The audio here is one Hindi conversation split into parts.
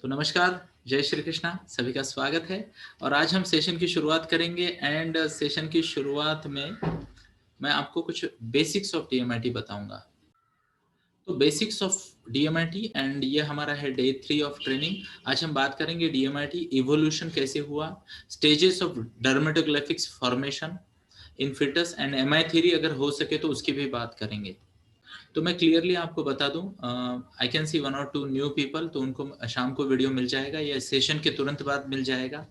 तो नमस्कार, जय श्री कृष्णा, सभी का स्वागत है। और आज हम सेशन की शुरुआत करेंगे एंड सेशन की शुरुआत में मैं आपको कुछ बेसिक्स ऑफ डीएमआईटी बताऊंगा। तो बेसिक्स ऑफ डीएमआईटी एंड ये हमारा है डे 3 ऑफ ट्रेनिंग। आज हम बात करेंगे डीएमआईटी इवोल्यूशन कैसे हुआ, stages of dermatoglyphics formation in fetus and MI theory अगर हो सके तो उसकी भी बात करेंगे। तो मैं क्लियरली आपको बता दूं, आई कैन सी 1 और 2 न्यू पीपल, तो उनको शाम को वीडियो मिल जाएगा या सेशन के तुरंत बाद मिल जाएगा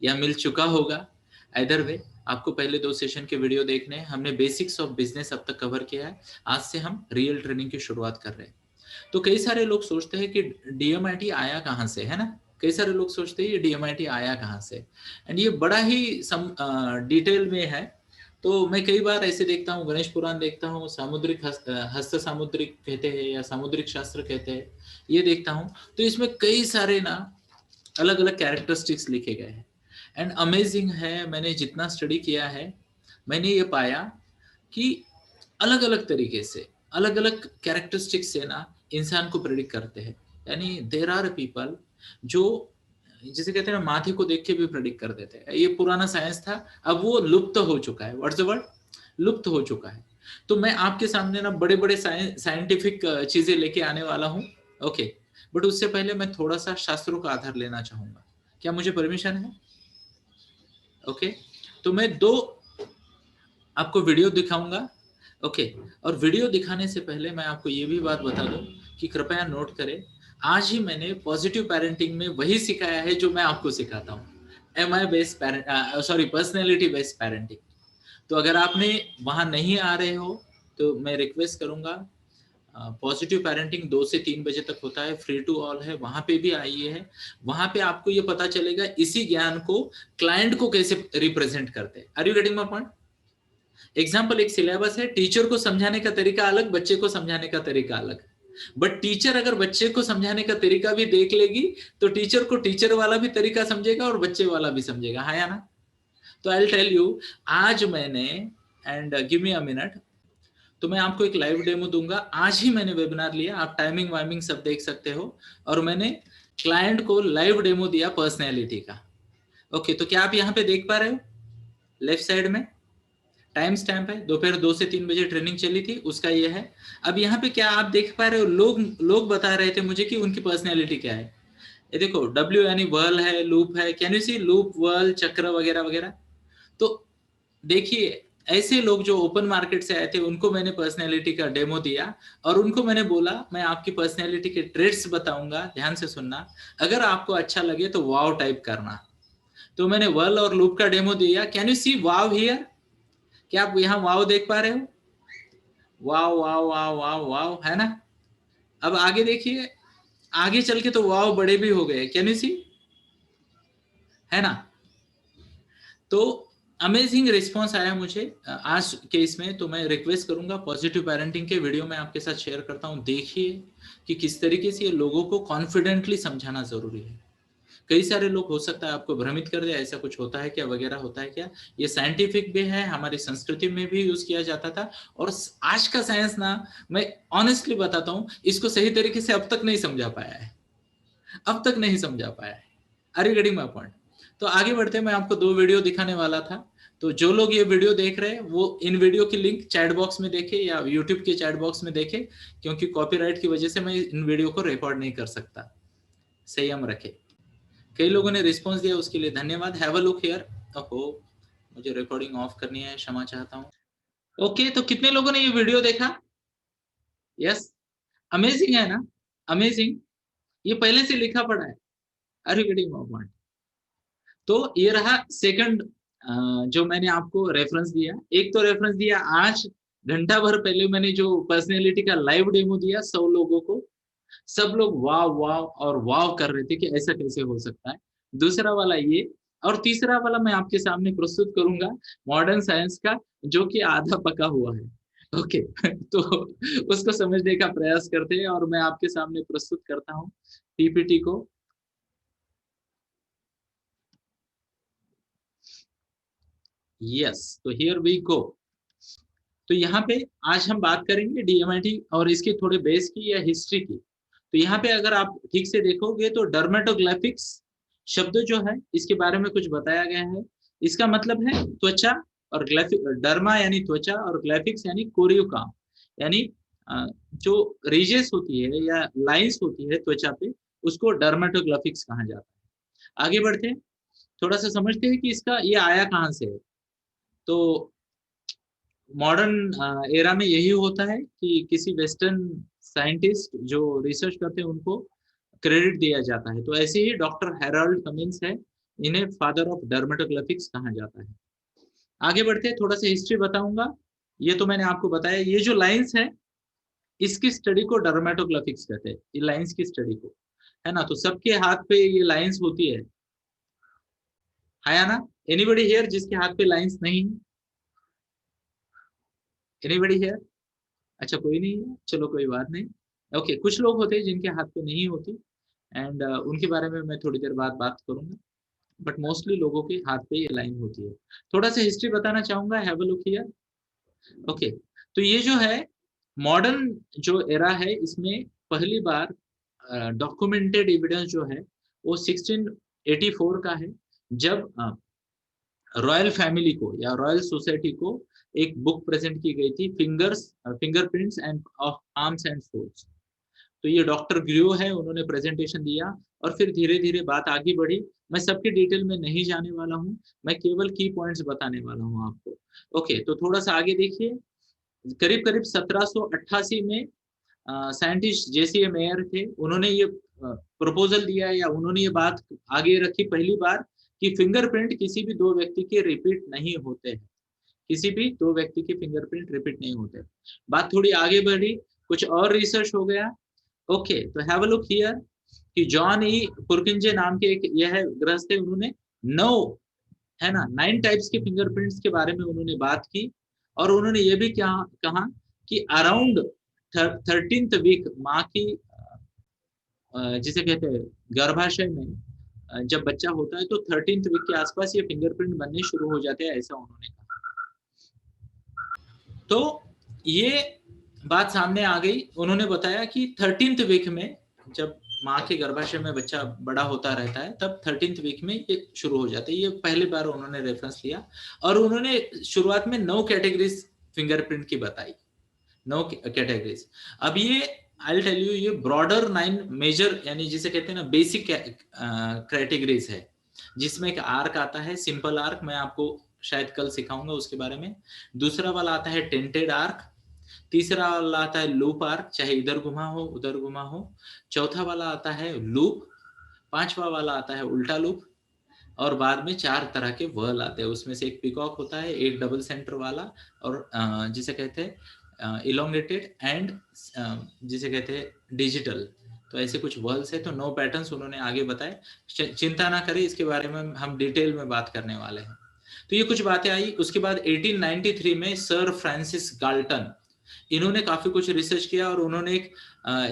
या मिल चुका होगा। आइदर वे आपको पहले 2 सेशन के वीडियो देखने हैं। हमने बेसिक्स ऑफ बिजनेस अब तक कवर किया है, आज से हम रियल ट्रेनिंग की शुरुआत कर रहे हैं। तो कई सारे लोग सोचते हैं कि डीएमआईटी आया कहाँ से, है ना। कई सारे लोग सोचते हैं ये डीएमआईटी आया कहाँ से, एंड ये बड़ा ही डिटेल में है। तो मैं कई बार ऐसे देखता हूँ, गणेश पुराण देखता हूँ, सामुद्रिक हस्त सामुद्रिक कहते हैं या सामुद्रिक शास्त्र कहते हैं, ये देखता हूँ। तो इसमें कई सारे ना अलग अलग कैरेक्टरिस्टिक्स लिखे गए हैं एंड अमेजिंग है। मैंने जितना स्टडी किया है मैंने ये पाया कि अलग अलग तरीके से अलग अलग कैरेक्टरिस्टिक्स से ना इंसान को प्रेडिक्ट करते हैं। यानी देर आर पीपल जो जिसे कहते हैं ना माथे को देख के भी प्रेडिक्ट कर देते हैं। ये पुराना साइंस था, अब वो लुप्त हो चुका है। What's the word? लुप्त हो चुका है। तो मैं आपके सामने ना बड़े बड़े साइंटिफिक चीजें लेके आने वाला हूँ। ओके, बट उससे पहले मैं थोड़ा सा शास्त्रों का आधार लेना चाहूंगा। क्या मुझे परमिशन है? ओके, तो मैं 2 आपको वीडियो दिखाऊंगा। ओके, और वीडियो दिखाने से पहले मैं आपको ये भी बात बता दूं कि कृपया नोट करें, आज ही मैंने पॉजिटिव पेरेंटिंग में वही सिखाया है जो मैं आपको सिखाता हूँ, MI based personality based parenting. तो अगर आपने वहां नहीं आ रहे हो तो मैं रिक्वेस्ट करूंगा, पॉजिटिव पेरेंटिंग 2 से 3 बजे तक होता है, फ्री टू ऑल है, वहां पे भी आइए है। वहां पे आपको ये पता चलेगा इसी ज्ञान को क्लाइंट को कैसे रिप्रेजेंट करते हैं। Are you getting my point? Example, एक सिलेबस है, टीचर को समझाने का तरीका अलग, बच्चे को समझाने का तरीका अलग। बट टीचर अगर बच्चे को समझाने का तरीका भी देख लेगी तो टीचर को टीचर वाला भी तरीका समझेगा और बच्चे वाला भी समझेगा, हाँ या ना। तो आई विल टेल यू, आज मैंने, and give me a minute, तो मैं आपको एक लाइव डेमो दूंगा। आज ही मैंने वेबिनार लिया, आप टाइमिंग वाइमिंग सब देख सकते हो, और मैंने क्लाइंट को लाइव डेमो दिया पर्सनैलिटी का। ओके, तो क्या आप यहाँ पे देख पा रहे हो? लेफ्ट साइड में टाइम स्टैम्प है, दोपहर 2 से 3 बजे ट्रेनिंग चली थी, उसका ये है। अब यहाँ पे क्या आप देख पा रहे हो? लोग बता रहे थे मुझे कि उनकी पर्सनैलिटी क्या है। ये देखो, डब्ल्यू यानी वर्ल है, लूप है, can you see loop, whorl, चक्र वगैरह वगैरह। तो देखिए, ऐसे लोग जो ओपन मार्केट से आए थे उनको मैंने पर्सनैलिटी का डेमो दिया और उनको मैंने बोला मैं आपकी पर्सनैलिटी के ट्रेड्स बताऊंगा, ध्यान से सुनना। अगर आपको अच्छा लगे तो वाव टाइप करना। तो मैंने वर्ल और लूप का डेमो दिया। Can you see wow here? क्या आप यहाँ वाव देख पा रहे हो? वाव वाव वाव वाव वाव, है ना। अब आगे देखिए, आगे चल के तो वाव बड़े भी हो गए, कैन यू सी, है ना। तो अमेजिंग रिस्पॉन्स आया मुझे आज के इसमें। तो मैं रिक्वेस्ट करूंगा, पॉजिटिव पेरेंटिंग के वीडियो मैं आपके साथ शेयर करता हूं, देखिए कि किस तरीके से ये लोगों को कॉन्फिडेंटली समझाना जरूरी है। कई सारे लोग हो सकता है आपको भ्रमित कर दे, ऐसा कुछ होता है क्या वगैरह, होता है क्या। ये साइंटिफिक भी है, हमारी संस्कृति में भी यूज किया जाता था। और आज का साइंस ना, मैं ऑनेस्टली बताता हूं, इसको सही तरीके से अब तक नहीं समझा पाया है, अब तक नहीं समझा पाया है। Are you getting my point? तो आगे बढ़ते, मैं आपको 2 वीडियो दिखाने वाला था। तो जो लोग ये वीडियो देख रहे हैं वो इन वीडियो की लिंक चैट बॉक्स में देखे या यूट्यूब के चैट बॉक्स में देखे, क्योंकि कॉपीराइट की वजह से मैं इन वीडियो को रिकॉर्ड नहीं कर सकता। संयम रखे। कई लोगों ने रिस्पॉन्स दिया, उसके लिए धन्यवाद। Have a look here. ओहो, मुझे रिकॉर्डिंग ऑफ करनी है, क्षमा चाहता हूँ। ओके, तो कितने लोगों ने ये वीडियो देखा? यस, अमेजिंग है ना, अमेजिंग। ये पहले से लिखा पड़ा है। अरे गेटिंग माय पॉइंट? तो ये रहा सेकंड जो मैंने आपको रेफरेंस दिया। एक तो रेफरेंस दिया आज घंटा भर पहले मैंने जो पर्सनैलिटी का लाइव डेमो दिया 100 लोगों को, सब लोग वाव वाव और वाव कर रहे थे कि ऐसा कैसे हो सकता है। दूसरा वाला ये, और तीसरा वाला मैं आपके सामने प्रस्तुत करूंगा मॉडर्न साइंस का, जो कि आधा पका हुआ है। ओके तो उसको समझने का प्रयास करते हैं और मैं आपके सामने प्रस्तुत करता हूँ पीपीटी को। यस, तो हियर वी गो। तो यहाँ पे आज हम बात करेंगे डीएमआईटी और इसके थोड़े बेस की या हिस्ट्री की। तो यहाँ पे अगर आप ठीक से देखोगे तो डर्मेटोग्राफिक्स शब्द जो है इसके बारे में कुछ बताया गया है। इसका मतलब है त्वचा, और डर्मा यानी त्वचा, और ग्राफिक्स यानी कोरीव काम, यानी जो रीजेस होती है या लाइंस होती है त्वचा पे, उसको डर्मेटोग्राफिक्स कहा जाता है। आगे बढ़ते हैं, थोड़ा सा समझते हैं कि इसका ये आया कहाँ से है। तो मॉडर्न एरा में यही होता है कि किसी वेस्टर्न साइंटिस्ट जो रिसर्च करते हैं उनको क्रेडिट दिया जाता है। तो ऐसे ही डॉक्टर हैरोल्ड कमिंस है, इन्हें फादर ऑफ डर्मेटोग्राफिक्स कहा जाता है। आगे बढ़ते हैं, थोड़ा सा हिस्ट्री बताऊंगा। ये तो मैंने आपको बताया, ये जो लाइंस है इसकी स्टडी को डर्मेटोग्राफिक्स कहते हैं, ये लाइंस की स्टडी को, है ना। तो सबके हाथ पे ये लाइंस होती है ना। एनीबडी हियर जिसके हाथ पे लाइंस नहीं? Anybody here? अच्छा, कोई नहीं है, चलो कोई बात नहीं। ओके, कुछ लोग होते हैं जिनके हाथ पे नहीं होती, एंड उनके बारे में मैं थोड़ी देर बाद बात करूंगा, बट मोस्टली लोगों के हाथ पे ये लाइन होती है। थोड़ा सा हिस्ट्री बताना चाहूंगा, have a look here. Okay, तो ये जो है मॉडर्न जो एरा है, इसमें पहली बार डॉक्यूमेंटेड एविडेंस जो है वो 1684 का है, जब रॉयल फैमिली को या रॉयल सोसाइटी को एक बुक प्रेजेंट की गई थी, fingerprints and of arms and soles. तो ये डॉक्टर ग्रियो है, उन्होंने प्रेजेंटेशन दिया और फिर धीरे धीरे बात आगे बढ़ी। मैं सबके डिटेल में नहीं जाने वाला हूँ, मैं केवल की पॉइंट्स बताने वाला हूँ आपको। ओके, तो थोड़ा सा आगे देखिए। करीब करीब 1788 में साइंटिस्ट जेसी मेयर थे, उन्होंने ये प्रपोजल दिया या उन्होंने ये बात आगे रखी पहली बार कि फिंगरप्रिंट किसी भी दो व्यक्ति के रिपीट नहीं होते हैं, किसी भी दो व्यक्ति के फिंगरप्रिंट रिपीट नहीं होते। बात थोड़ी आगे बढ़ी, कुछ और रिसर्च हो गया। ओके, तो हैव अ लुक हियर कि जॉन ई पुरकिंजे नाम के एक यह है गृहस्थ थे, उन्होंने 9, है ना, 9 टाइप्स के फिंगरप्रिंट्स के बारे में उन्होंने बात की। और उन्होंने ये भी क्या कहा कि अराउंड 13th वीक माँ की जिसे कहते हैं गर्भाशय में जब बच्चा होता है तो 13th वीक के आसपास ये फिंगरप्रिंट बनने शुरू हो जाते हैं, ऐसा उन्होंने कहा। तो ये बात सामने आ गई, उन्होंने बताया कि 13th वीक में जब माँ के गर्भाशय में बच्चा बड़ा होता रहता है तब 13th वीक में ये शुरू हो जाते हैं। ये पहली बार उन्होंने रेफरेंस लिया और उन्होंने शुरुआत में 9 कैटेगरीज फिंगरप्रिंट की बताई, 9 कैटेगरीज। अब ये आई टेल यू, ये ब्रॉडर 9 मेजर यानी जिसे कहते हैं ना बेसिक कैटेगरीज है, जिसमें एक आर्क आता है, सिंपल आर्क, मैं आपको शायद कल सिखाऊंगा उसके बारे में। दूसरा वाला आता है टेंटेड आर्क, तीसरा वाला आता है लूप आर्क, चाहे इधर घुमा हो उधर घुमा हो। चौथा वाला आता है लूप, पांचवा वाला आता है उल्टा लूप, और बाद में 4 तरह के वर्ल आते हैं, उसमें से एक पिकॉक होता है, एक डबल सेंटर वाला, और जिसे कहते हैं इलोंगेटेड, एंड जिसे कहते हैं डिजिटल। तो ऐसे कुछ वर्ल्स है। तो 9 पैटर्न्स उन्होंने आगे बताए, चिंता ना करें, इसके बारे में हम डिटेल में बात करने वाले हैं। तो ये कुछ बातें आई। उसके बाद 1893 में सर फ्रांसिस गाल्टन, इन्होंने काफी कुछ रिसर्च किया और उन्होंने एक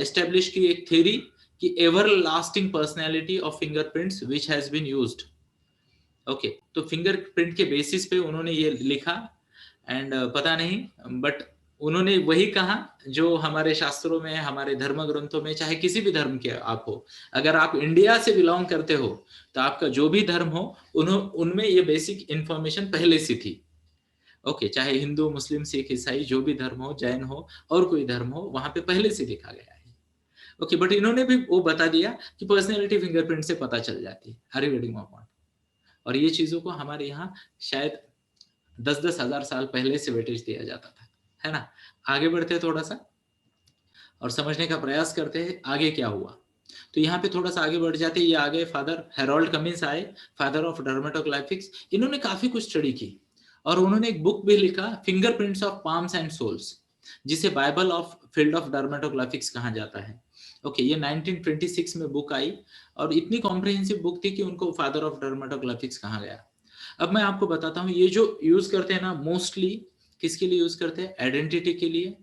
एस्टेब्लिश की एक थ्योरी कि ever lasting personality of fingerprints which has been used. Okay, तो फिंगरप्रिंट के बेसिस पे उन्होंने ये लिखा, एंड पता नहीं, बट उन्होंने वही कहा जो हमारे शास्त्रों में, हमारे धर्म ग्रंथों में, चाहे किसी भी धर्म के आप हो, अगर आप इंडिया से बिलोंग करते हो तो आपका जो भी धर्म हो उनमें ये बेसिक इंफॉर्मेशन पहले से थी। ओके, चाहे हिंदू, मुस्लिम, सिख, ईसाई, जो भी धर्म हो, जैन हो और कोई धर्म हो, वहां पे पहले से लिखा गया है। ओके, बट इन्होंने भी वो बता दिया कि पर्सनैलिटी फिंगरप्रिंट से पता चल जाती है। Are you getting my point? और ये चीजों को हमारे यहाँ शायद 10-10 हजार साल पहले से वेटेज दिया जाता था, है ना। आगे बढ़ते हैं थोड़ा सा और समझने का प्रयास करते हैं आगे क्या हुआ। तो यहाँ पे थोड़ा सा आगे बढ़ जाते हैं, ये आगे फादर हैरोल्ड कमिंस आए, फादर ऑफ डर्मेटोग्राफिक्स। इन्होंने काफी कुछ स्टडी की और उन्होंने एक बुक भी लिखा, fingerprints of palms and soles, जिसे Bible of field of dermatographics कहा जाता है। ओके, ये 1926 में बुक आई और इतनी कॉम्प्रिहेंसिव बुक थी कि उनको फादर ऑफ डर्मेटोग्राफिक्स कहा गया। अब मैं आपको बताता हूँ, ये जो यूज करते हैं ना, मोस्टली किसके लिए यूज करते हैं? आइडेंटिटी के लिए,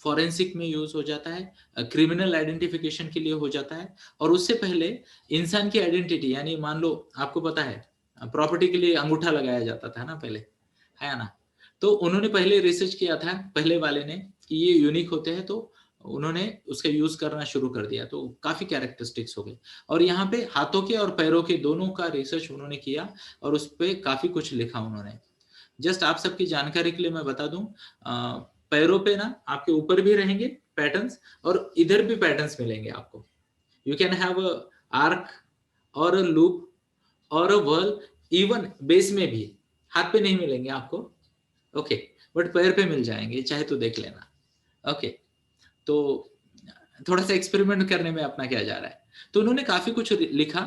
फॉरेंसिक में यूज हो जाता है, क्रिमिनल आइडेंटिफिकेशन के लिए हो जाता है, और उससे पहले इंसान की आइडेंटिटी, यानी मान लो आपको पता है प्रॉपर्टी के लिए अंगूठा लगाया जाता था ना पहले, है ना। तो उन्होंने पहले रिसर्च किया था, पहले वाले ने, कि ये यूनिक होते हैं, तो उन्होंने उसका यूज करना शुरू कर दिया, तो काफी कैरेक्टरिस्टिक्स हो गए। और यहाँ पे हाथों के और पैरों के दोनों का रिसर्च उन्होंने किया और उस पर काफी कुछ लिखा उन्होंने। जस्ट आप सबकी जानकारी के लिए मैं बता दूं, पैरों पे ना आपके ऊपर भी रहेंगे पैटर्न्स और इधर भी पैटर्न्स मिलेंगे आपको। You can have a arc और अ लूप और अ वर्ल, इवन बेस में भी। हाथ पे नहीं मिलेंगे आपको, ओके, बट पैर पे मिल जाएंगे, चाहे तो देख लेना। ओके, तो थोड़ा सा एक्सपेरिमेंट करने में अपना क्या जा रहा है। तो उन्होंने काफी कुछ लिखा।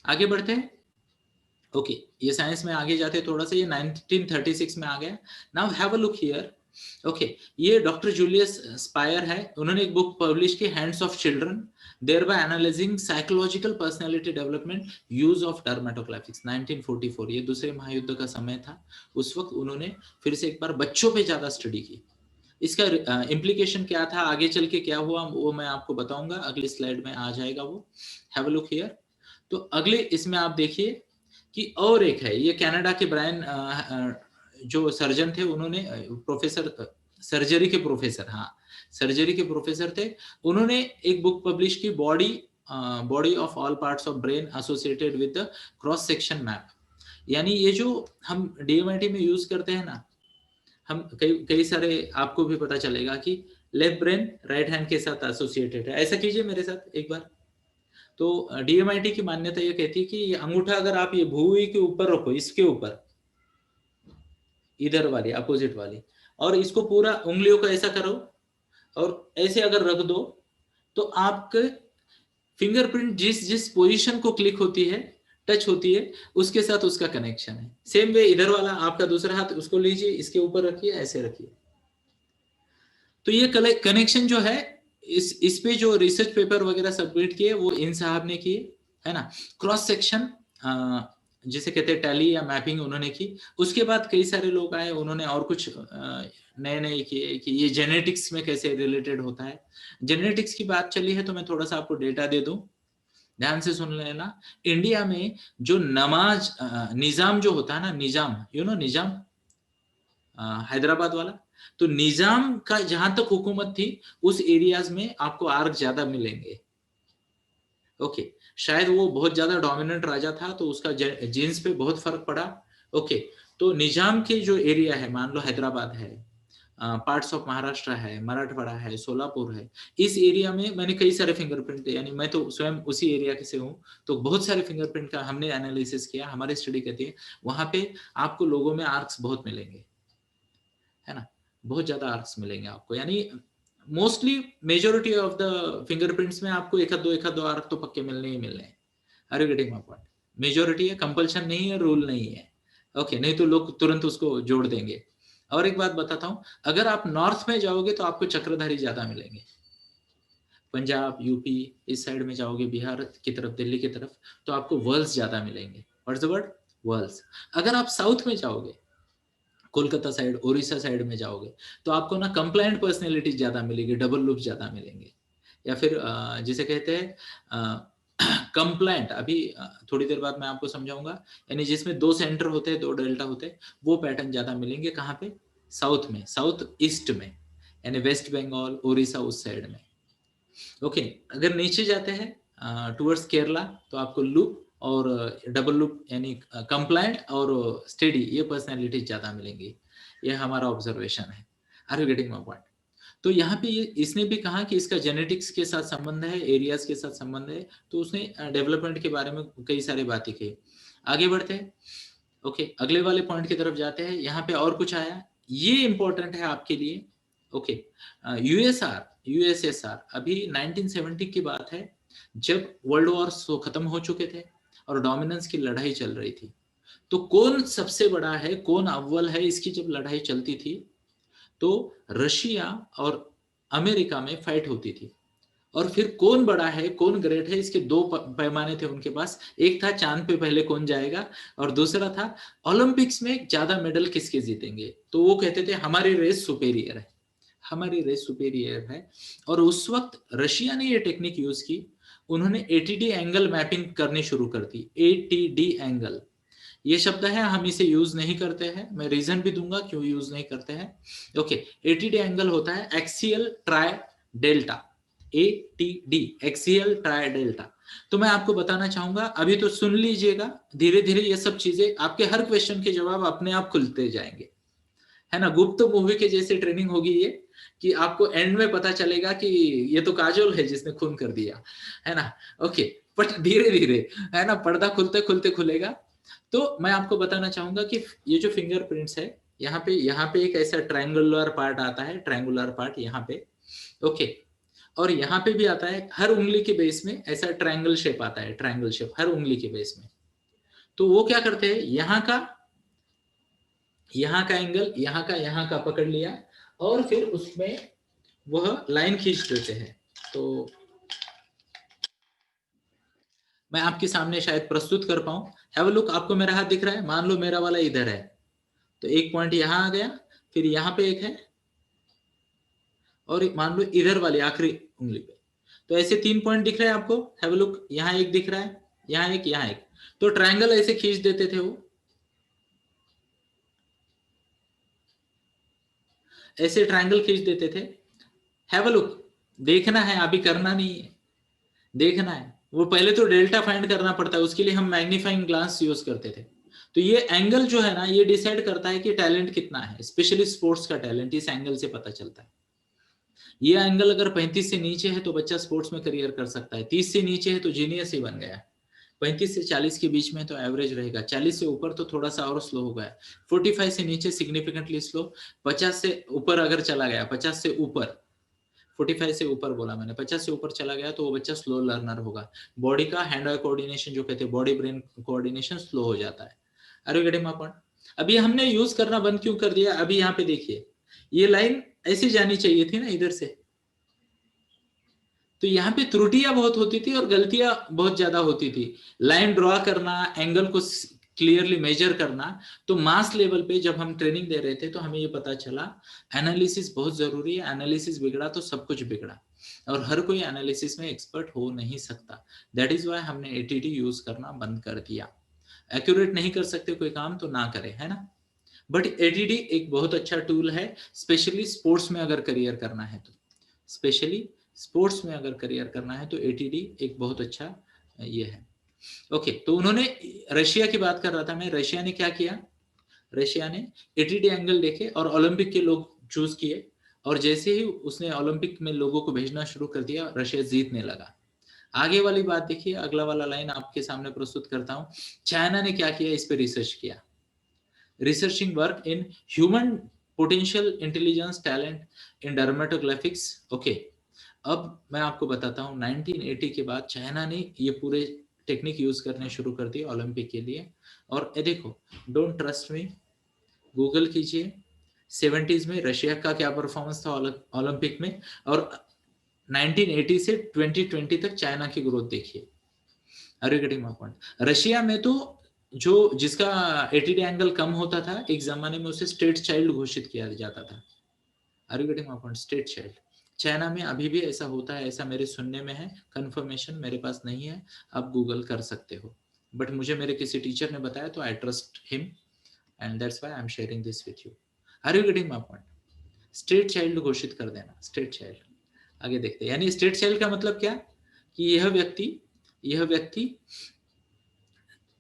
आगे बढ़ते हैं। ओके, ये साइंस में आगे जाते थोड़ा सा, ये 1936 में आ गया। Now have a look here. Okay, ये डॉक्टर जूलियस स्पायर है, उन्होंने एक बुक पब्लिश की, hands of children, thereby analyzing psychological personality development use of dermatoglyphics, 1944। ये दूसरे महायुद्ध का समय था, उस वक्त उन्होंने फिर से एक बार बच्चों पे ज्यादा स्टडी की। इसका इम्प्लीकेशन क्या था, आगे चल के क्या हुआ, वो मैं आपको बताऊंगा, अगली स्लाइड में आ जाएगा वो। Have a look here. तो अगले इसमें आप देखिए कि और एक है, ये कनाडा के ब्रायन जो सर्जन थे, उन्होंने प्रोफेसर, सर्जरी के प्रोफेसर, हाँ सर्जरी के प्रोफेसर थे, उन्होंने एक बुक पब्लिश की, body of all parts of brain associated with the cross section map. यानी ये जो हम डीएमआईटी में यूज करते हैं ना, हम कई कई सारे, आपको भी पता चलेगा कि लेफ्ट ब्रेन राइट हैंड के साथ एसोसिएटेड है। ऐसा कीजिए मेरे साथ एक बार। तो डीएमआईटी की मान्यता ये कहती है कि ये अंगूठा अगर आप ये भुवि के ऊपर रखो, इसके ऊपर, इधर वाली अपोजिट वाली, और इसको पूरा उंगलियों का ऐसा करो और ऐसे अगर रख दो, तो आपके फिंगरप्रिंट जिस जिस पोजीशन को क्लिक होती है, टच होती है, उसके साथ उसका कनेक्शन है। सेम वे इधर वाला आपका दूसरा हाथ, उसको लीजिए, इसके ऊपर रखिए, ऐसे रखिए। तो ये कनेक्शन जो है, इस पे जो रिसर्च पेपर वगैरह सबमिट किए वो इन साहब ने किए, है ना। क्रॉस सेक्शन जिसे कहते हैं टैली या मैपिंग उन्होंने की। उसके बाद कई सारे लोग आए, उन्होंने और कुछ नए नए किए कि ये जेनेटिक्स में कैसे रिलेटेड होता है। जेनेटिक्स की बात चली है तो मैं थोड़ा सा आपको डेटा दे दूं, ध्यान से सुन लेना। इंडिया में जो नमाज निजाम जो होता है ना, निजाम, निजाम हैदराबाद वाला, तो निजाम का जहां तक हुकूमत थी, उस एरियाज में आपको आर्क ज्यादा मिलेंगे। ओके, शायद वो बहुत ज्यादा डोमिनेंट राजा था, तो उसका जीन्स पे बहुत फर्क पड़ा। ओके, तो निजाम के जो एरिया है, मान लो हैदराबाद है, पार्ट्स ऑफ महाराष्ट्र है, मराठवाड़ा है, सोलापुर है, इस एरिया में मैंने कई सारे फिंगरप्रिंट, यानी मैं तो स्वयं उसी एरिया के से हूँ, तो बहुत सारे फिंगरप्रिंट का हमने एनालिसिस किया, हमारी स्टडी कहती है वहां पे आपको लोगों में आर्क्स बहुत मिलेंगे, है ना, बहुत ज्यादा आर्क्स मिलेंगे आपको। यानी mostly majority of the fingerprints में आपको एक दो आर्क तो पक्के मिलने ही मिलने हैं। Are you getting my point? Majority है, कंपल्शन नहीं है, रूल नहीं है। ओके, नहीं तो लोग तुरंत उसको जोड़ देंगे। और एक बात बताता हूं, अगर आप नॉर्थ में जाओगे तो आपको चक्रधारी ज्यादा मिलेंगे। पंजाब, यूपी, इस साइड में जाओगे, बिहार की तरफ, दिल्ली की तरफ, तो आपको वर्ल्स ज्यादा मिलेंगे। What's the word? वर्ल्स। अगर आप साउथ में जाओगे, कोलकाता साइड, उड़ीसा साइड में जाओगे, तो आपको ना कंप्लायंट पर्सनैलिटी ज्यादा मिलेगी, डबल लूप ज्यादा मिलेंगे। या फिर जिसे कहते हैं कंप्लायंट, अभी थोड़ी देर बाद मैं आपको समझाऊंगा, यानी जिसमें दो सेंटर होते हैं, दो डेल्टा होते हैं, वो पैटर्न ज्यादा मिलेंगे। कहाँ पे? साउथ में, साउथ ईस्ट में, यानी वेस्ट बंगाल, उड़ीसा, उस साइड में। ओके, अगर नीचे जाते हैं टुवर्ड्स केरला, तो आपको लूप और डबल लूप, यानी कंप्लायंट और स्टेडी, ये पर्सनैलिटी ज्यादा मिलेंगी। ये हमारा ऑब्जर्वेशन है। Are you getting my point? तो यहाँ पे इसने भी कहा कि इसका जेनेटिक्स के साथ संबंध है, एरियाज के साथ संबंध है, तो उसने डेवलपमेंट के बारे में कई सारी बातें की। आगे बढ़ते हैं। ओके, अगले वाले पॉइंट की तरफ जाते हैं। यहाँ पे और कुछ आया, ये इंपॉर्टेंट है आपके लिए। ओके, यूएसएसआर, अभी 1970 की बात है, जब वर्ल्ड वॉर खत्म हो चुके थे और डोमिनेंस की लड़ाई चल रही थी। तो कौन सबसे बड़ा है, कौन अव्वल है, इसकी जब लड़ाई चलती थी, तो रशिया और अमेरिका में फाइट होती थी। और फिर कौन बड़ा है, कौन ग्रेट है, इसके दो पैमाने थे उनके पास। एक था चांद पे पहले कौन जाएगा, और दूसरा था ओलंपिक्स में ज्यादा मेडल किसके जीतेंगे। तो वो कहते थे हमारी रेस सुपेरियर है, हमारी रेस सुपेरियर है। और उस वक्त रशिया ने ये टेक्निक यूज की, उन्होंने एटीडी एंगल मैपिंग करनी शुरू कर दी। एटीडी एंगल, ये शब्द है, हम इसे यूज नहीं करते हैं, मैं रीजन भी दूंगा क्यों यूज नहीं करते हैं। ओके, एटीडी एंगल होता है axial try delta, ATD, axial try delta. तो मैं आपको बताना चाहूंगा, अभी तो सुन लीजिएगा, धीरे धीरे ये सब चीजें आपके हर क्वेश्चन के जवाब अपने आप खुलते जाएंगे, है ना। गुप्त मूवी के जैसे ट्रेनिंग होगी ये, कि आपको एंड में पता चलेगा कि ये तो काजोल है जिसने खून कर दिया, है ना। ओके, बट धीरे धीरे, है ना, पर्दा खुलते खुलते खुलेगा। तो मैं आपको बताना चाहूंगा कि ये जो फिंगरप्रिंट्स है, यहाँ पे एक ऐसा ट्रायंगुलर पार्ट आता है, ट्रायंगुलर पार्ट यहाँ पे, ओके। और यहाँ पे भी आता है, हर उंगली के बेस में ऐसा ट्रायंगल शेप आता है, ट्रायंगल शेप हर उंगली के बेस में। तो वो क्या करते हैं, यहाँ का एंगल, यहाँ का पकड़ लिया, और फिर उसमें वह लाइन खींच देते हैं। तो मैं आपके सामने शायद प्रस्तुत कर पाऊं। हैव अ लुक, आपको मेरा हाथ दिख रहा है, मान लो मेरा वाला इधर है, तो एक पॉइंट यहाँ आ गया, फिर यहाँ पे एक है, और मान लो इधर वाली आखिरी उंगली पे। तो ऐसे 3 पॉइंट दिख रहे हैं आपको, हैव अ लुक, यहाँ एक दिख रहा है, यहाँ एक, यहाँ एक। तो ट्रायंगल ऐसे खींच देते थे वो, ऐसे ट्रायंगल खींच देते थे। हैव अ लुक, देखना है, अभी करना नहीं है, देखना है। वो पहले तो डेल्टा फाइंड करना पड़ता है, उसके लिए हम मैग्नीफाइंग ग्लास यूज करते थे। तो ये एंगल जो है ना, ये डिसाइड करता है कि टैलेंट कितना है, स्पेशली स्पोर्ट्स का टैलेंट इस एंगल से पता चलता है। ये एंगल अगर 35 से नीचे है तो बच्चा स्पोर्ट्स में करियर कर सकता है, 30 से नीचे है तो जीनियस ही बन गया, 35 से 40 के बीच में तो एवरेज रहेगा, 40 से ऊपर तो थोड़ा सा और स्लो हो गया, 45 से नीचे सिग्निफिकेंटली स्लो, 50 से ऊपर अगर चला गया, 50 से ऊपर, 45 से ऊपर बोला मैंने, 50 से ऊपर चला गया तो वो बच्चा स्लो लर्नर होगा। बॉडी का हैंड आई कोऑर्डिनेशन जो कहते हैं, बॉडी ब्रेन कोऑर्डिनेशन स्लो हो जाता है। अरे गेटिंग माय पॉइंट? अभी हमने यूज करना बंद क्यों कर दिया? अभी यहाँ पे देखिए, ये लाइन ऐसी जानी चाहिए थी ना इधर से, तो यहाँ पे त्रुटियां बहुत होती थी और गलतियां बहुत ज्यादा होती थी। लाइन ड्रॉ करना, एंगल को क्लियरली मेजर करना। तो मास लेवल पे जब हम ट्रेनिंग दे रहे थे तो हमें ये पता चला एनालिसिस बहुत जरूरी है, एनालिसिस बिगड़ा तो सब कुछ बिगड़ा, और हर कोई एनालिसिस में एक्सपर्ट हो नहीं सकता। दैट इज वाई हमने एटीडी यूज करना बंद कर दिया। एक्यूरेट नहीं कर सकते कोई काम तो ना करें, है ना। बट एटीडी एक बहुत अच्छा टूल है, स्पेशली स्पोर्ट्स में अगर करियर करना है तो, स्पेशली स्पोर्ट्स में अगर करियर करना है तो एटीडी एक बहुत अच्छा ये है। ओके, तो उन्होंने, रशिया की बात कर रहा था मैं, रशिया ने क्या किया, रशिया ने एटीडी एंगल देखे और ओलंपिक के लोग चूज किए, और जैसे ही उसने ओलंपिक में लोगों को भेजना शुरू कर दिया, रशिया जीतने लगा। आगे वाली बात देखिए, अगला वाला लाइन आपके सामने प्रस्तुत करता हूं। चाइना ने क्या किया, इस पे रिसर्च किया, researching work in human potential intelligence talent in dermatoglyphics। Okay, अब मैं आपको बताता हूँ, 1980 के बाद चाइना ने ये पूरे टेक्निक यूज करने शुरू कर दिए ओलंपिक के लिए। और ये देखो, डोंट ट्रस्ट मी, गूगल कीजिए 70s में रशिया का क्या परफॉर्मेंस था ओलंपिक में, और 1980 से 2020 तक चाइना की ग्रोथ देखिए। Are you getting my point? Russia में तो जो जिसका एटीडी एंगल कम होता था, एक जमाने में उसे स्टेट चाइल्ड घोषित किया जाता था। Are you getting my point? State child. China में अभी भी ऐसा होता है, ऐसा मेरे सुनने में है, कंफर्मेशन मेरे पास नहीं है, आप गूगल कर सकते हो, बट मुझे मेरे किसी टीचर ने बताया तो I trust him, and that's why I am sharing this with you. Are you getting my point? State child घोषित कर देना, स्टेट चाइल्ड। आगे देखते हैं, यानी स्टेट चाइल्ड का मतलब क्या, कि यह व्यक्ति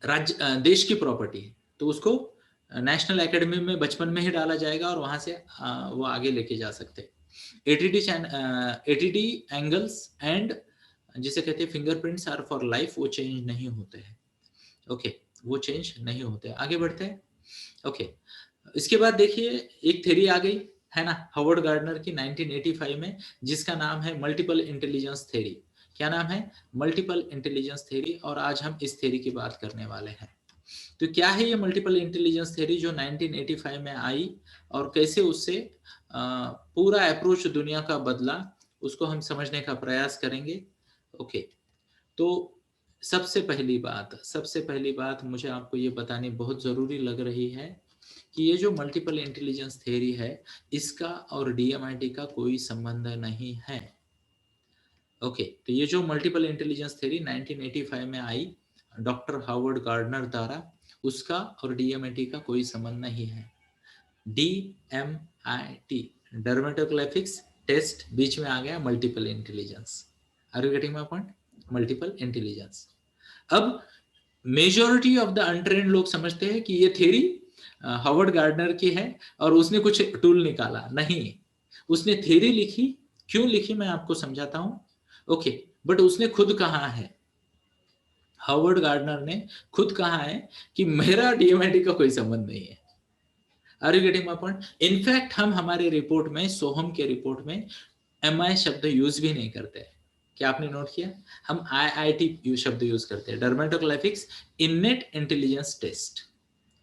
राज्य देश की प्रॉपर्टी है, तो उसको नेशनल एकेडमी में बचपन में ही डाला जाएगा और वहां से वो आगे लेके जा सकते हैं। एटीडी एंगल्स एंड जिसे कहते हैं फिंगरप्रिंट्स आर फॉर लाइफ, वो चेंज नहीं होते हैं। ओके, वो चेंज नहीं होते। आगे बढ़ते हैं। ओके, इसके बाद देखिए एक थ्योरी आ गई, है ना, हार्वर्ड गार्डनर की 1985 में, जिसका नाम है मल्टीपल इंटेलिजेंस थ्योरी। क्या नाम है? Multiple intelligence theory. और आज हम इस थ्योरी की बात करने वाले हैं। तो क्या है ये मल्टीपल इंटेलिजेंस थ्योरी जो 1985 में आई, और कैसे उससे पूरा अप्रोच दुनिया का बदला, उसको हम समझने का प्रयास करेंगे। ओके, तो सबसे पहली बात मुझे आपको ये बतानी बहुत जरूरी लग रही है कि ये जो मल्टीपल इंटेलिजेंस थ्योरी है, इसका और डीएमआईटी का कोई संबंध नहीं है। ओके, तो ये जो मल्टीपल इंटेलिजेंस थ्योरी 1985 में आई डॉक्टर हार्वर्ड गार्डनर द्वारा, उसका और डीएमआईटी का कोई संबंध नहीं है। डीएमआईटी, डर्मेटोग्राफिक्स टेस्ट, बीच में आ गया multiple intelligence. Are you getting my point? Multiple intelligence. अब मेजॉरिटी ऑफ द अनट्रेन्ड लोग समझते हैं कि ये थ्योरी हार्वर्ड गार्डनर की है और उसने कुछ टूल निकाला। नहीं, उसने थ्योरी लिखी। क्यों लिखी मैं आपको समझाता हूं। ओके, बट उसने खुद कहा है, हार्वर्ड गार्डनर ने खुद कहा है कि मेरा डीएमआईटी का कोई संबंध नहीं है। Are you getting my point? In fact हम हमारे रिपोर्ट में, सोहम के रिपोर्ट में एमआई शब्द यूज भी नहीं करते। क्या आपने नोट किया? हम आईआईटी शब्द यूज करते हैं, डर्मेटोग्राफिक्स इनेट इंटेलिजेंस टेस्ट।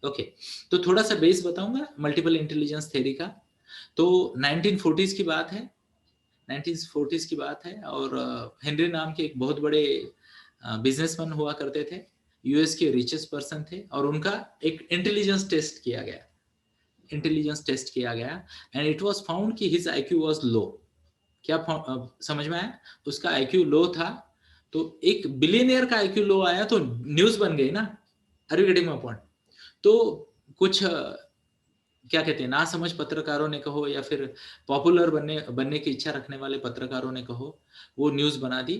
ओके, तो थोड़ा सा बेस बताऊंगा मल्टीपल इंटेलिजेंस थ्योरी का। तो 1940s की बात है, 1940s की बात है, और हेनरी नाम के एक बहुत बड़े बिजनेसमैन हुआ करते थे, यूएस के रिचेस्ट पर्सन थे, और उनका एक इंटेलिजेंस टेस्ट किया गया, इंटेलिजेंस टेस्ट किया गया, एंड इट वाज फाउंड कि हिज आईक्यू वाज लो। क्या समझ में आया? उसका आईक्यू लो था। तो एक बिलियनियर का आईक्यू लो आया तो न्यूज बन गई ना। Are you getting my point? तो कुछ क्या कहते हैं, ना समझ पत्रकारों ने कहो या फिर पॉपुलर बनने की इच्छा रखने वाले पत्रकारों ने कहो, वो न्यूज बना दी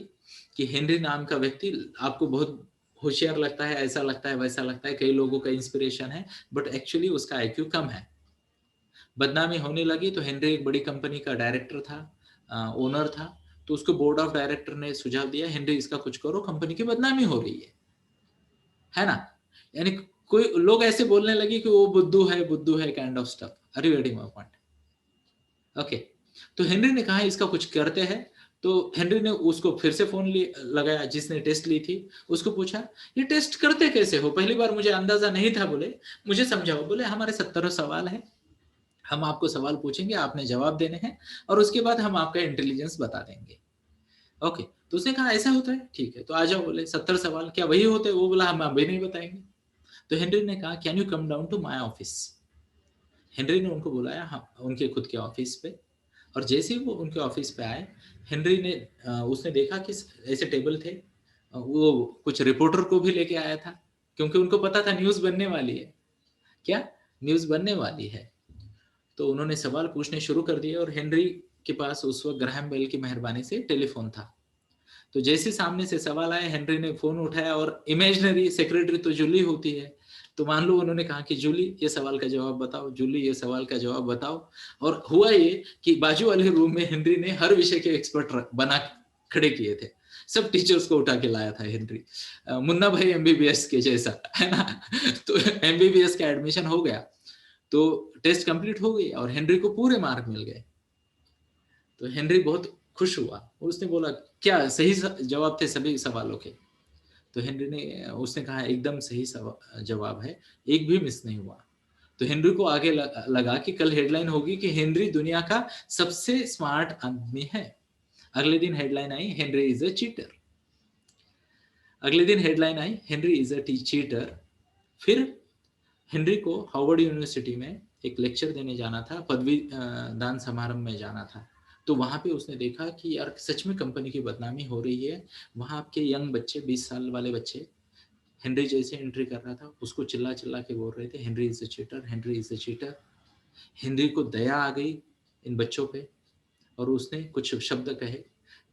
कि हेनरी नाम का व्यक्ति आपको बहुत होशियार लगता है, ऐसा लगता है, वैसा लगता है, कई लोगों का इंस्पिरेशन है, बट एक्चुअली उसका आईक्यू कम है। बदनामी होने लगी। तो हेनरी एक बड़ी कंपनी का डायरेक्टर था, ओनर था। तो उसको बोर्ड ऑफ डायरेक्टर ने सुझाव दिया, हेनरी इसका कुछ करो, कंपनी की बदनामी हो रही है ना। यानी कोई लोग ऐसे बोलने लगे कि वो बुद्धू है kind of stuff. Are you getting my point? Okay, तो हेनरी ने कहा इसका कुछ करते हैं। तो हेनरी ने उसको फिर से फोन लगाया, जिसने टेस्ट ली थी, उसको पूछा ये टेस्ट करते कैसे हो, पहली बार मुझे अंदाजा नहीं था, बोले मुझे समझाओ। बोले हमारे 70 सवाल है, हम आपको सवाल पूछेंगे, आपने जवाब देने हैं, और उसके बाद हम आपका इंटेलिजेंस बता देंगे। ओके, तो उसने कहा ऐसा होता है, ठीक है तो आ जाओ। बोले 70 सवाल क्या वही होते हैं? वो बोला हम अभी नहीं बताएंगे। तो हेनरी ने कहा can you come down to my office. Henry ने उनको बुलाया, हाँ, उनके खुद के ऑफिस पे। और जैसे ही वो उनके ऑफिस पे आए, हेनरी ने उसने देखा कि ऐसे टेबल थे, वो कुछ रिपोर्टर को भी लेके आया था, क्योंकि उनको पता था न्यूज बनने वाली है। क्या न्यूज बनने वाली है? तो उन्होंने सवाल पूछने शुरू कर दिए, और हेनरी के पास उस वक्त ग्राहम बेल की मेहरबानी से टेलीफोन था। तो जैसे सामने से सवाल आए, हेनरी ने फोन उठाया, और इमेजिनरी सेक्रेटरी तो जूली होती है, तो मान लो उन्होंने कहा कि जूली ये सवाल का जवाब बताओ, जूली ये सवाल का जवाब बताओ। और हुआ ये कि बाजू वाले रूम में हेनरी ने हर विषय के एक्सपर्ट बना खड़े किए थे। सब टीचर्स को उठा के लाया था हेनरी, मुन्ना भाई एमबीबीएस के जैसा, है ना। तो एमबीबीएस का एडमिशन हो गया, तो टेस्ट कंप्लीट हो गई, और हेनरी को पूरे मार्क मिल गए। तो हेनरी बहुत खुश हुआ, उसने बोला क्या सही जवाब थे सभी सवालों के? तो हेनरी ने उसने कहा एकदम सही जवाब है, एक भी मिस नहीं हुआ। तो हेनरी को आगे लगा कि कल हेडलाइन होगी कि हेनरी दुनिया का सबसे स्मार्ट आदमी है। अगले दिन headline I Henry is a cheater. अगले दिन headline I Henry is a cheater. फिर हेनरी को हार्वर्ड यूनिवर्सिटी में एक लेक्चर देने जाना था, पदवी दान समारोह में जाना था। तो वहां पे उसने देखा कि यार सच में कंपनी की बदनामी हो रही है। वहां आपके यंग बच्चे, 20 साल वाले बच्चे, हेनरी जैसे एंट्री कर रहा था, उसको चिल्ला चिल्ला के बोल रहे थे Henry is a cheater, Henry is a cheater. Henry को दया आ गई इन बच्चों पे, और उसने कुछ शब्द कहे,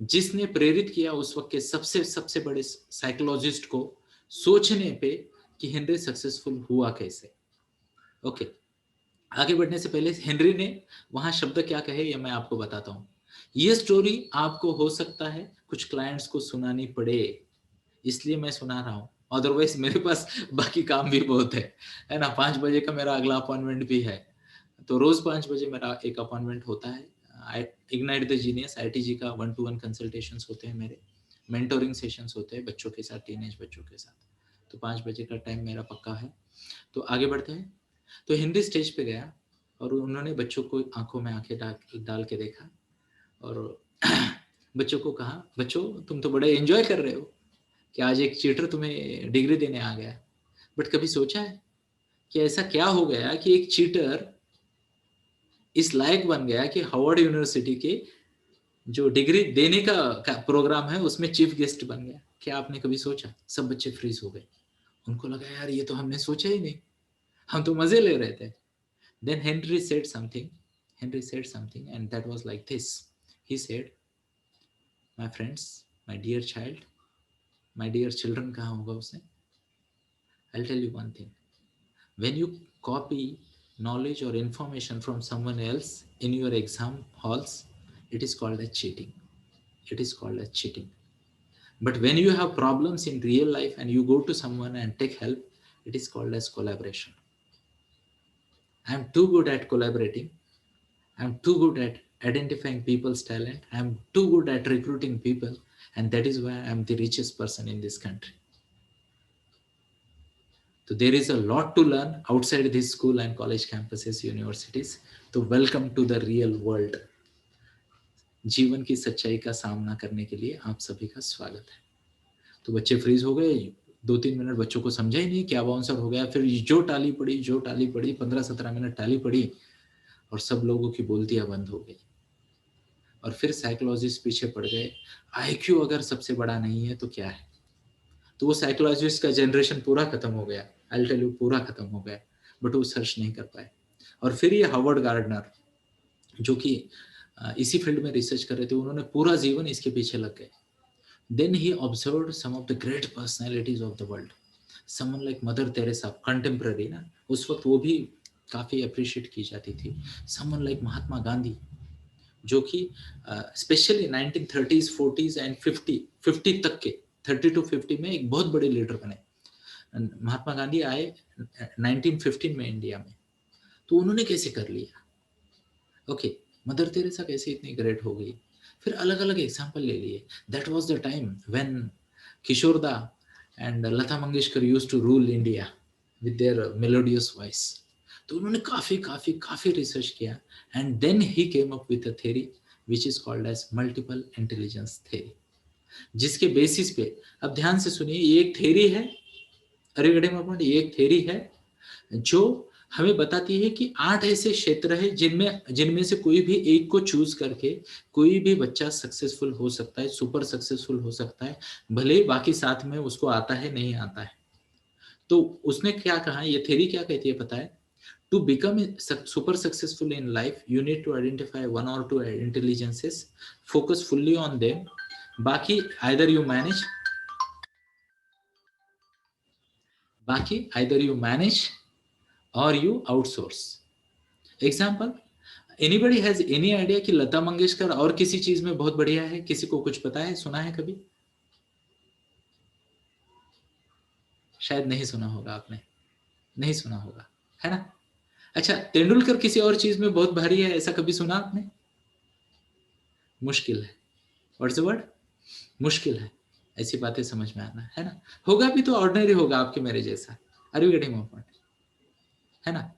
जिसने प्रेरित किया उस वक्त के सबसे सबसे बड़े साइकोलॉजिस्ट को सोचने पे कि हेनरी सक्सेसफुल हुआ कैसे। ओके, आगे बढ़ने से पहले हेनरी ने वहां शब्द क्या कहे ये मैं आपको बताता हूँ। ये स्टोरी आपको हो सकता है कुछ क्लाइंट्स को सुनानी पड़े, इसलिए मैं सुना रहा हूँ, अदरवाइज मेरे पास बाकी काम भी बहुत है ना। 5 बजे का मेरा अगला अपॉइंटमेंट भी है, तो रोज 5 बजे मेरा एक अपॉइंटमेंट होता है। इग्नाइट द जीनियस आईटीजी का 1-to-1 कंसल्टेशंस होते हैं मेरे, मेंटोरिंग सेशंस होते हैं बच्चों के साथ, टीनेज बच्चों के साथ। तो 5 बजे का टाइम मेरा पक्का है। तो आगे बढ़ते हैं। तो हिंदी स्टेज पे गया, और उन्होंने बच्चों को आंखों में आंखें डाल के देखा, और बच्चों को कहा बच्चों तुम तो बड़े एंजॉय कर रहे हो कि आज एक चीटर तुम्हें डिग्री देने आ गया, बट कभी सोचा है कि ऐसा क्या हो गया कि एक चीटर इस लायक बन गया कि हार्वर्ड यूनिवर्सिटी के जो डिग्री देने का प्रोग्राम है उसमें चीफ गेस्ट बन गया? क्या आपने कभी सोचा? सब बच्चे फ्रीज हो गए, उनको लगा यार ये तो हमने सोचा ही नहीं, हम तो मजे ले रहे थे। Then Henry said something and that was like this. He said, my friends, my dear child, my dear children कहा होगा उसने? I'll tell you one thing. When you copy knowledge or information from someone else in your exam halls, it is called as cheating. It is called as cheating. But when you have problems in real life and you go to someone and take help, it is called as collaboration. I am too good at collaborating. I am too good at identifying people's talent. I am too good at recruiting people. And that is why I am the richest person in this country. So there is a lot to learn outside this school and college campuses, universities. So welcome to the real world. जीवन की सच्चाई का सामना करने के लिए आप सभी का स्वागत है। तो बच्चे फ्रीज हो गए, 2-3 मिनट बच्चों को समझा ही नहीं, क्या बाउंसर हो गया। फिर जो टाली पड़ी 15-17 मिनट टाली पड़ी और सब लोगों की बोलतियां बंद हो गई। और फिर साइकोलॉजिस्ट पीछे पड़ गए, आईक्यू अगर सबसे बड़ा नहीं है तो क्या है। तो वो साइकोलॉजिस्ट का जनरेशन पूरा खत्म हो गया, आई टेल यू, पूरा खत्म हो गया। बट वो सर्च नहीं कर पाए। और फिर ये हार्वर्ड गार्डनर जो कि इसी फील्ड में रिसर्च कर रहे थे, उन्होंने पूरा जीवन इसके पीछे लग गए। Then he observed some of the great personalities of the world, someone like Mother Teresa, contemporary ना, उस वक्त वो भी काफी अप्रिशिएट की जाती थी। समवन लाइक महात्मा गांधी, जो कि स्पेशली 1930s 40s एंड 50 तक के 30 to 50 में एक बहुत बड़े लीडर बने। महात्मा गांधी आए 1915 में इंडिया में, तो उन्होंने कैसे कर लिया। ओके, मदर तेरेसा कैसे इतनी ग्रेट हो गई। फिर अलग अलग एग्जाम्पल ले लिए। That was the time when Kishoreda and Lata Mangeshkar used to rule India with their melodious voice. तो उन्होंने काफी रिसर्च किया and then he came up with a theory which is called as multiple intelligence theory, जिसके बेसिस पे, अब ध्यान से सुनिए, ये एक थ्योरी है, ये एक थ्योरी है जो हमें बताती है कि 8 ऐसे क्षेत्र है जिनमें से कोई भी एक को चूज करके कोई भी बच्चा सक्सेसफुल हो सकता है, सुपर सक्सेसफुल हो सकता है, भले ही बाकी साथ में उसको आता है नहीं आता है। तो उसने क्या कहा, ये थ्योरी क्या कहती है पता है, to become super successful in life you need to identify 1 or 2 intelligences, focus fully on them, बाकी either you manage or you outsource. Example, anybody has any idea कि लता मंगेशकर और किसी चीज में बहुत बढ़िया है? किसी को कुछ पता है, सुना है कभी? शायद नहीं सुना होगा, आपने नहीं सुना होगा, है ना। अच्छा, तेंदुलकर किसी और चीज में बहुत भारी है, ऐसा कभी सुना आपने? मुश्किल है। What's the word? मुश्किल है ऐसी बातें समझ में आना, है ना। होगा भी तो ऑर्डिनरी होगा आपके मेरे जैसा। Are you getting my point, है ना।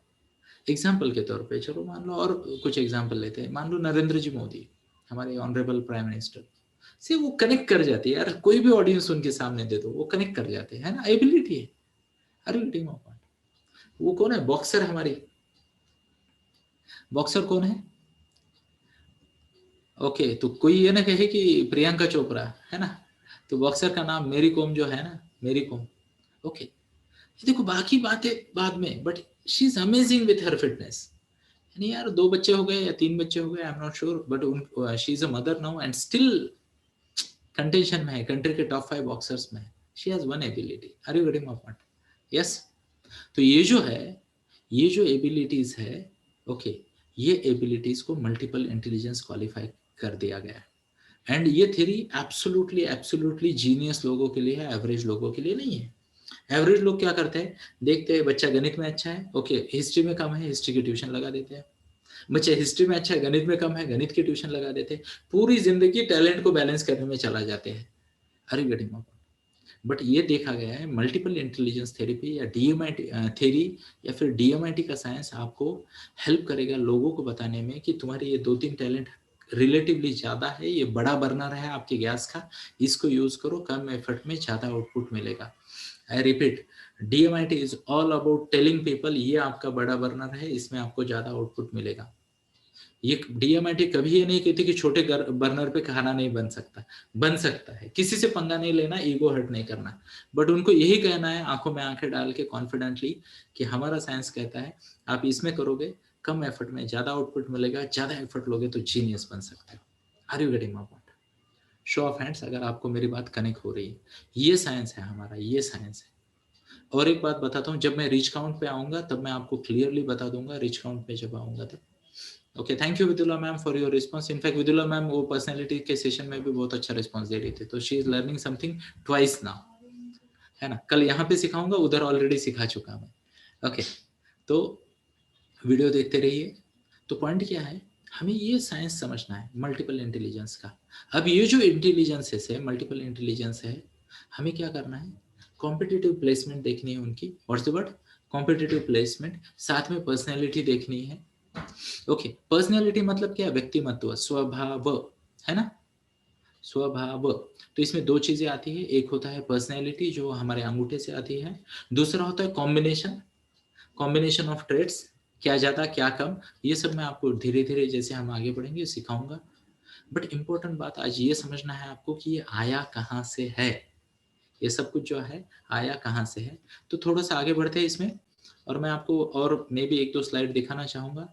एग्जाम्पल के तौर पे चलो मान लो, और कुछ एग्जाम्पल लेते हैं। मान लो नरेंद्र जी मोदी, हमारे ऑनरेबल प्राइम मिनिस्टर से वो कनेक्ट कर जाती है यार, कोई भी ऑडियंस उनके सामने दे दो वो कनेक्ट कर जाते हैं, है ना, एबिलिटी है। Are you getting my point. वो कौन है? बॉक्सर, हमारी बॉक्सर कौन है? ओके, तो कोई ये ना कहे कि प्रियंका चोपड़ा, है ना। तो बॉक्सर का नाम मेरी कोम जो है ना, मेरी कोम। ओके, देखो बाकी बातें बाद में, but she is amazing with her fitness. यानी यार 2 बच्चे हो गए या 3 बच्चे हो गए, I am not sure, but she is a mother now and still contention में है, कंट्री के टॉप 5 बॉक्सर्स में। She has one ability. Are you getting my point? Yes. तो ये जो है, ये जो एबिलिटीज है, ओके, ये एबिलिटीज को मल्टीपल इंटेलिजेंस क्वालिफाई कर दिया गया है। एंड ये थ्योरी एब्सोल्युटली जीनियस लोगों के लिए है, एवरेज लोगों के लिए नहीं है। एवरेज लोग क्या करते हैं, देखते हैं बच्चा गणित में अच्छा है, ओके, हिस्ट्री में कम है, हिस्ट्री की ट्यूशन लगा देते हैं। बच्चा हिस्ट्री में अच्छा है, गणित में कम है, गणित की ट्यूशन लगा देते हैं। पूरी जिंदगी टैलेंट को बैलेंस करने में चला जाते हैं। अरे गेटिंग माय पॉइंट। बट ये देखा गया है मल्टीपल इंटेलिजेंस थेरेपी या डीएमआईटी थ्योरी या फिर डीएमआईटी का साइंस आपको हेल्प करेगा लोगों को बताने में कि तुम्हारे ये 2-3 टैलेंट रिलेटिवली ज्यादा है, ये बड़ा बर्नर है आपके गैस का, इसको यूज करो, कम एफर्ट में ज्यादा आउटपुट मिलेगा। I repeat, DMIT is all about telling people ये आपका बड़ा बर्नर है, इसमें आपको ज्यादा आउटपुट मिलेगा। ये डीएमआईटी कभी ये नहीं कहती कि छोटे बर्नर पे खाना नहीं बन सकता, बन सकता है। किसी से पंगा नहीं लेना, ईगो हर्ट नहीं करना, बट उनको यही कहना है आंखों में आंखें डाल के कॉन्फिडेंटली कि हमारा साइंस कहता है आप इसमें करोगे, कम एफर्ट में ज्यादा आउटपुट मिलेगा, ज्यादा एफर्ट लोगे तो जीनियस बन सकते हो। Are you getting my point? Show of hands अगर आपको मेरी बात कनेक्ट हो रही है। ये साइंस है हमारा, ये साइंस है। और एक बात बताता हूँ, जब मैं रीच काउंट पे आऊंगा तब मैं आपको क्लियरली बता दूंगा, रीच काउंट पे जब आऊंगा तब। Okay, thank you Vidula ma'am for your response. In fact Vidula ma'am वो पर्सनैलिटी के सेशन में भी बहुत अच्छा रिस्पांस दे रही थी, तो she is learning something twice now, है ना। कल यहाँ पे सिखाऊंगा, उधर ऑलरेडी सिखा चुका मैं। ओके, तो वीडियो देखते रहिए। तो पॉइंट क्या है, हमें ये साइंस समझना है मल्टीपल इंटेलिजेंस का। अब ये जो इंटेलिजेंस है, मल्टीपल इंटेलिजेंस है, हमें क्या करना है, कॉम्पिटिटिव प्लेसमेंट देखनी है उनकी। What's the word? Competitive placement. साथ में पर्सनैलिटी देखनी है। ओके, पर्सनैलिटी मतलब क्या? व्यक्तिमत्व, स्वभाव, है ना, स्वभाव। तो इसमें दो चीजें आती है, एक होता है पर्सनैलिटी जो हमारे अंगूठे से आती है, दूसरा होता है कॉम्बिनेशन, कॉम्बिनेशन ऑफ ट्रेड्स, क्या ज्यादा क्या कम। ये सब मैं आपको धीरे धीरे जैसे हम आगे बढ़ेंगे सिखाऊंगा। बट इंपॉर्टेंट बात आज ये समझना है आपको कि ये आया कहाँ से है, ये सब कुछ जो है आया कहाँ से है। तो थोड़ा सा आगे बढ़ते हैं इसमें, और मैं आपको और मे भी एक दो स्लाइड दिखाना चाहूंगा।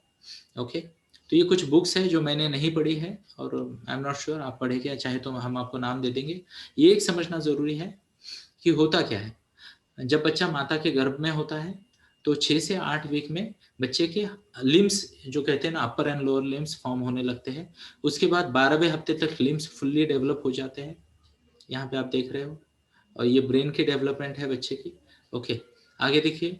ओके, तो ये कुछ बुक्स है जो मैंने नहीं पढ़ी है, और आई एम नॉट श्योर आप पढ़े क्या, चाहे तो हम आपको नाम दे देंगे। ये एक समझना जरूरी है कि होता क्या है, जब बच्चा माता के गर्भ में होता है तो 6 से 8 वीक में बच्चे के लिम्स जो कहते हैं ना, अपर एंड लोअर लिम्स फॉर्म होने लगते हैं। उसके बाद 12वें हफ्ते तक लिम्स फुल्ली डेवलप हो जाते हैं, यहाँ पे आप देख रहे हो। और ये ब्रेन की डेवलपमेंट है बच्चे की। ओके, आगे देखिए,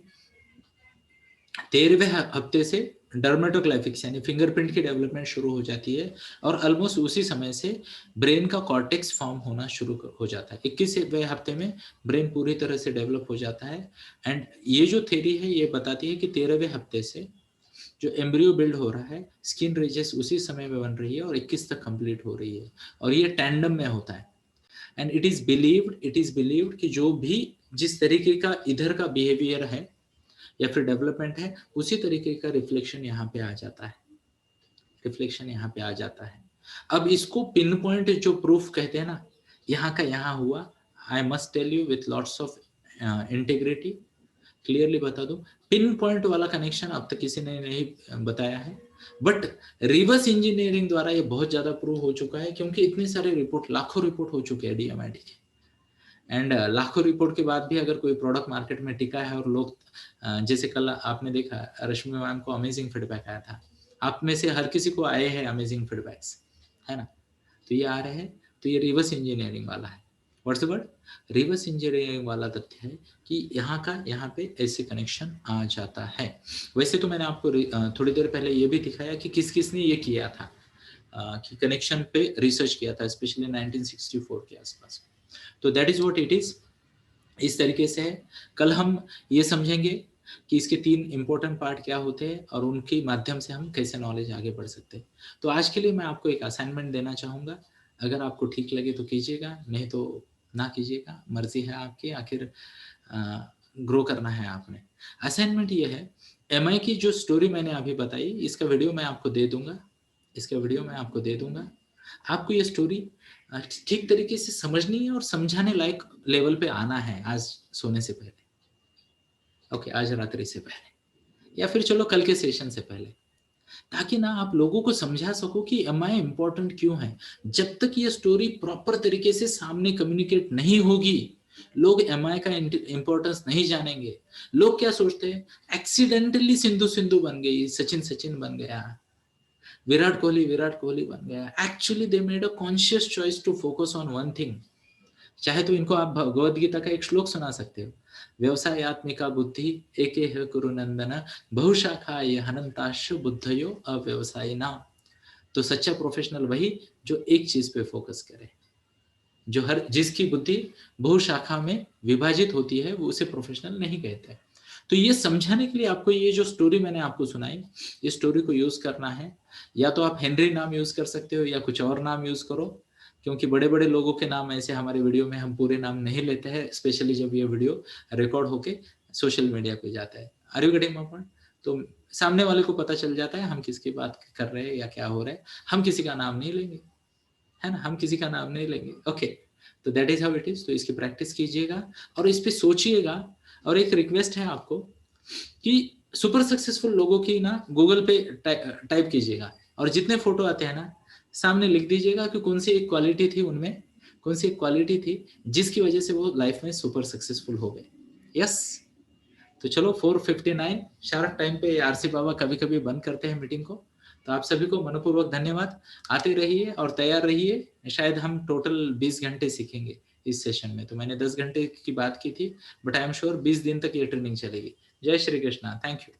13वें हफ्ते से डर्मेटोग्लाइफिक्स यानी फिंगरप्रिंट की डेवलपमेंट शुरू हो जाती है, और ऑलमोस्ट उसी समय से ब्रेन का कॉर्टेक्स फॉर्म होना शुरू हो जाता है। 21वें हफ्ते में ब्रेन पूरी तरह से डेवलप हो जाता है। एंड ये जो थ्योरी है ये बताती है कि 13वें हफ्ते से जो एम्ब्रियो बिल्ड हो रहा है, स्किन रिजेस उसी समय में बन रही है और 21 तक कंप्लीट हो रही है, और ये टैंडम में होता है। एंड इट इज बिलीव्ड कि जो भी जिस तरीके का इधर का बिहेवियर है या फिर डेवलपमेंट है, उसी तरीके का रिफ्लेक्शन यहाँ पे आ जाता है, रिफ्लेक्शन यहाँ पे आ जाता है। अब इसको पिन पॉइंट जो प्रूफ कहते हैं ना, यहाँ का यहाँ हुआ। I must tell you with lots of integrity, clearly बता दूं, पिन पॉइंट वाला कनेक्शन अब तक किसी ने नहीं बताया है, बट रिवर्स इंजीनियरिंग द्वारा ये बहुत ज्यादा प्रूव हो चुका है, क्योंकि इतने सारे रिपोर्ट, लाखों रिपोर्ट हो चुके हैं डीएमआईटी के। एंड लाखों रिपोर्ट के बाद भी अगर कोई प्रोडक्ट मार्केट में टिका है और लोग जैसे कल आपने देखा रश्मि मैम को अमेजिंग फीडबैक आया था, आप में से हर किसी को आए हैं अमेजिंग फीडबैक्स, है ना। तो ये आ रहे हैं, तो ये रिवर्स इंजीनियरिंग वाला है। What's the word? Reverse engineering वाला तथ्य है कि यहाँ का यहाँ पे ऐसे कनेक्शन आ जाता है। वैसे तो मैंने आपको थोड़ी देर पहले ये भी दिखाया कि किस किसने ये किया था, कि कनेक्शन पे रिसर्च किया था, स्पेशली 1964 के आसपास। तो that is what it is, इस तरीके से है। कल हम ये समझेंगे कि इसके 3 इंपॉर्टेंट पार्ट क्या होते हैं और उनके माध्यम से हम कैसे नॉलेज आगे बढ़ सकते हैं। तो आज के लिए मैं आपको एक असाइनमेंट देना चाहूँगा, अगर आपको ठीक लगे तो कीजिएगा, नहीं तो ना कीजिएगा, मर्जी है आपकी, आखिर ग्रो करना है आपने। असाइनमेंट ये है, एमआई की जो स्टोरी मैंने अभी बताई, इसका वीडियो मैं आपको दे दूंगा, इसका वीडियो मैं आपको दे दूंगा। आपको ये स्टोरी ठीक तरीके से समझनी है और समझाने लायक लेवल पे आना है आज सोने से पहले। ओके, आज रात्रि से पहले, या फिर चलो कल के सेशन से पहले, ताकि ना आप लोगों को समझा सको कि एमआई इंपॉर्टेंट क्यों है। जब तक ये स्टोरी प्रॉपर तरीके से सामने कम्युनिकेट नहीं होगी, लोग एमआई का इंपॉर्टेंस नहीं जानेंगे। लोग क्या सोचते हैं, एक्सीडेंटली सिंधु सिंधु बन गई, सचिन सचिन बन गया, विराट कोहली बन गया। Actually they made a conscious choice to focus on one thing. चाहे तो इनको आप भगवद गीता का एक श्लोक सुना सकते हो, व्यवसायत्मिका बुद्धि एके ह कुरु नंदन बहुशाखा ये हनंताश बुद्धयो अव्यवसायिना। तो सच्चा प्रोफेशनल वही जो एक चीज पे फोकस करे, जो हर जिसकी बुद्धि बहुशाखा में विभाजित होती है, वो उसे प्रोफेशनल नहीं कहते। तो ये समझाने के लिए आपको ये जो स्टोरी मैंने आपको सुनाई, इस स्टोरी को यूज करना है। या तो आप हेनरी नाम यूज कर सकते हो या कुछ और नाम यूज करो, क्योंकि बड़े बड़े लोगों के नाम ऐसे हमारे वीडियो में हम पूरे नाम नहीं लेते हैं, स्पेशली जब ये वीडियो रिकॉर्ड होके सोशल मीडिया पे जाता है। Are you getting my point? तो सामने वाले को पता चल जाता है हम किसकी बात कर रहे हैं या क्या हो रहा है। हम किसी का नाम नहीं लेंगे, है ना, हम किसी का नाम नहीं लेंगे। ओके, तो that is how it is. तो इसकी प्रैक्टिस कीजिएगा और इस पे सोचिएगा। और एक रिक्वेस्ट है आपको कि सुपर सक्सेसफुल लोगों की ना गूगल पे टाइप कीजिएगा, और जितने फोटो आते हैं ना, सामने लिख दीजिएगा कि कौन सी एक क्वालिटी थी उनमें, कौन सी एक क्वालिटी थी जिसकी वजह से वो लाइफ में सुपर सक्सेसफुल हो गए। यस, तो चलो 4:59 शार्प टाइम पे आरसी बाबा कभी कभी बंद करते हैं मीटिंग को। तो आप सभी को मनपूर्वक धन्यवाद। आते रहिए और तैयार रहिए। शायद हम टोटल 20 घंटे सीखेंगे इस सेशन में। तो मैंने 10 घंटे की बात की थी, बट आई एम श्योर 20 दिन तक ये ट्रेनिंग चलेगी। जय श्री कृष्णा, थैंक यू।